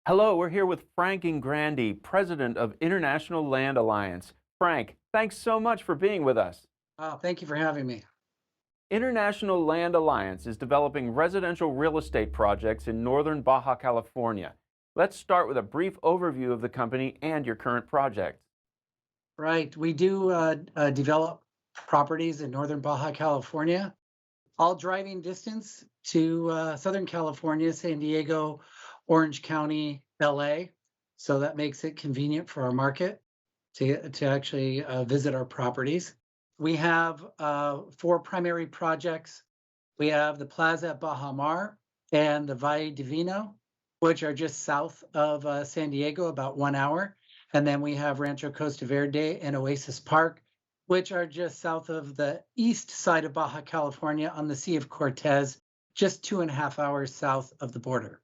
Hello, we're here with Frank Ingrandi, President of International Land Alliance. Frank, thanks so much for being with us. Thank you for having me. International Land Alliance is developing residential real estate projects in Northern Baja California. Let's start with a brief overview of the company and your current projects. Right. We do develop properties in Northern Baja California, all driving distance to Southern California, San Diego, Orange County, LA. So that makes it convenient for our market to actually visit our properties. We have four primary projects. We have the Plaza at Baja Mar and the Valle Divino, which are just south of San Diego, about 1 hour. And then we have Rancho Costa Verde and Oasis Park, which are just south of the east side of Baja California on the Sea of Cortez, just 2.5 hours south of the border.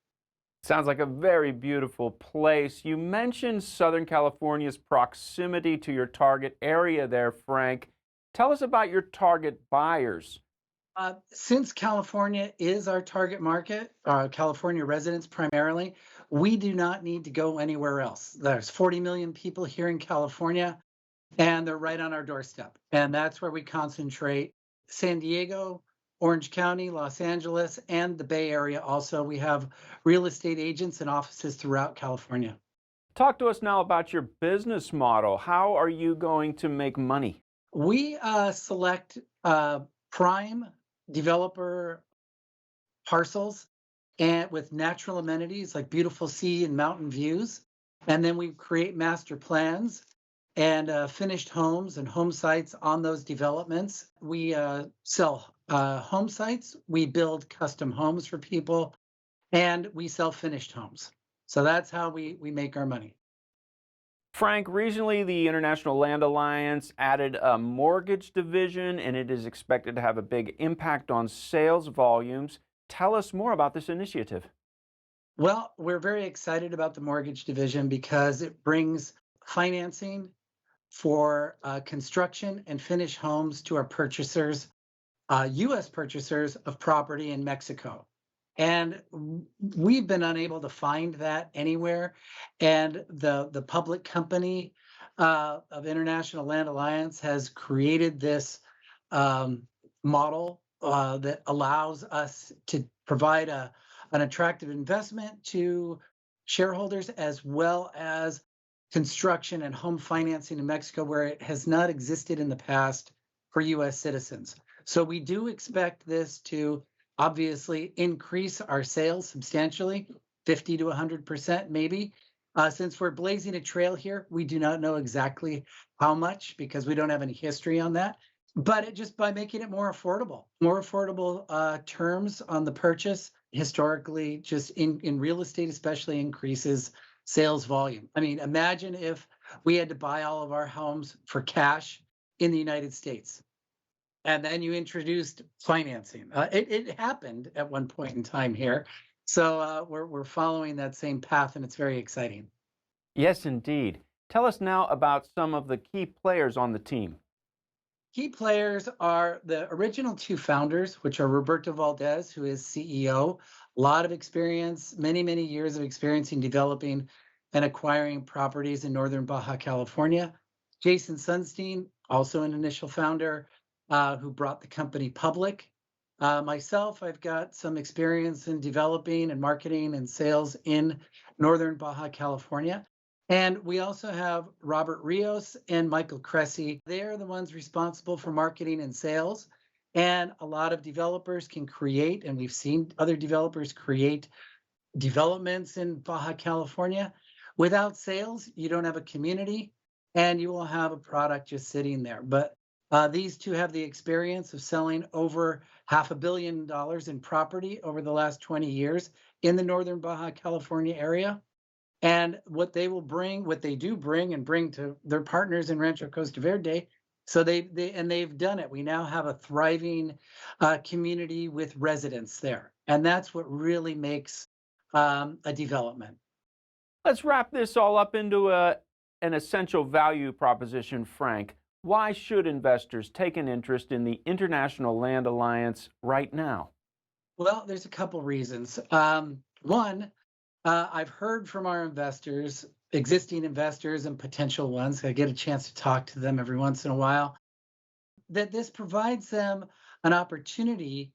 Sounds like a very beautiful place. You mentioned Southern California's proximity to your target area there, Frank. Tell us about your target buyers. Since California is our target market, California residents primarily, we do not need to go anywhere else. There's 40 million people here in California, and they're right on our doorstep. And that's where we concentrate. San Diego, Orange County, Los Angeles, and the Bay Area also. We have real estate agents and offices throughout California. Talk to us now about your business model. How are you going to make money? We select prime developer parcels and with natural amenities like beautiful sea and mountain views. And then we create master plans and finished homes and home sites on those developments. We sell home sites, we build custom homes for people, and we sell finished homes. So that's how we make our money. Frank, recently the International Land Alliance added a mortgage division and it is expected to have a big impact on sales volumes. Tell us more about this initiative. Well, we're very excited about the mortgage division because it brings financing for construction and finished homes to our purchasers, US purchasers of property in Mexico. And we've been unable to find that anywhere. And the public company of International Land Alliance has created this model that allows us to provide an attractive investment to shareholders as well as construction and home financing in Mexico, where it has not existed in the past for US citizens. So we do expect this to obviously increase our sales substantially, 50 to 100% maybe. Since we're blazing a trail here, we do not know exactly how much because we don't have any history on that. But it just by making it more affordable terms on the purchase, historically, just in real estate, especially increases sales volume. I mean, imagine if we had to buy all of our homes for cash in the United States. And then you introduced financing. It happened at one point in time here. So we're following that same path, and it's very exciting. Yes, indeed. Tell us now about some of the key players on the team. Key players are the original two founders, which are Roberto Valdez, who is CEO, a lot of experience, many, many years of experience in developing and acquiring properties in Northern Baja California. Jason Sunstein, also an initial founder, who brought the company public. Myself, I've got some experience in developing and marketing and sales in Northern Baja California. And we also have Robert Rios and Michael Cressy. They are the ones responsible for marketing and sales. And a lot of developers can create, and we've seen other developers create developments in Baja California. Without sales, you don't have a community and you will have a product just sitting there. But these two have the experience of selling over $500 million in property over the last 20 years in the Northern Baja California area. And what they will bring, what they do bring and bring to their partners in Rancho Costa Verde. So they've done it. We now have a thriving community with residents there. And that's what really makes a development. Let's wrap this all up into an essential value proposition, Frank. Why should investors take an interest in the International Land Alliance right now? Well, there's a couple reasons. One, I've heard from our investors, existing investors and potential ones. I get a chance to talk to them every once in a while, that this provides them an opportunity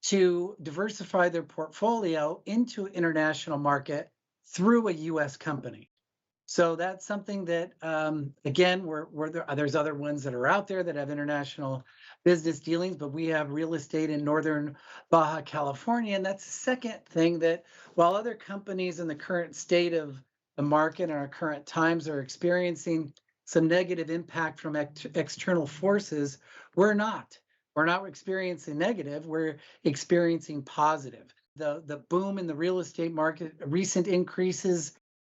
to diversify their portfolio into international market through a US company. So that's something that, again, there's other ones that are out there that have international business dealings, but we have real estate in Northern Baja California. And that's the second thing that while other companies in the current state of the market and our current times are experiencing some negative impact from external forces, we're not. We're not experiencing negative, we're experiencing positive. The boom in the real estate market, recent increases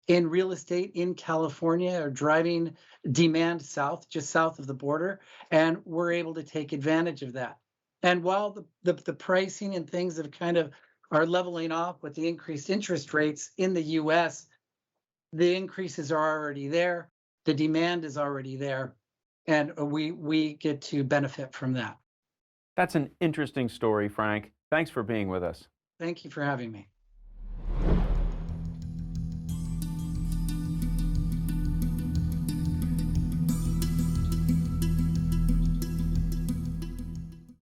in real estate in California are driving demand south, just south of the border, and we're able to take advantage of that. And while the pricing and things have kind of are leveling off with the increased interest rates in the US, the increases are already there, the demand is already there, and we get to benefit from that. That's an interesting story, Frank. Thanks for being with us. Thank you for having me.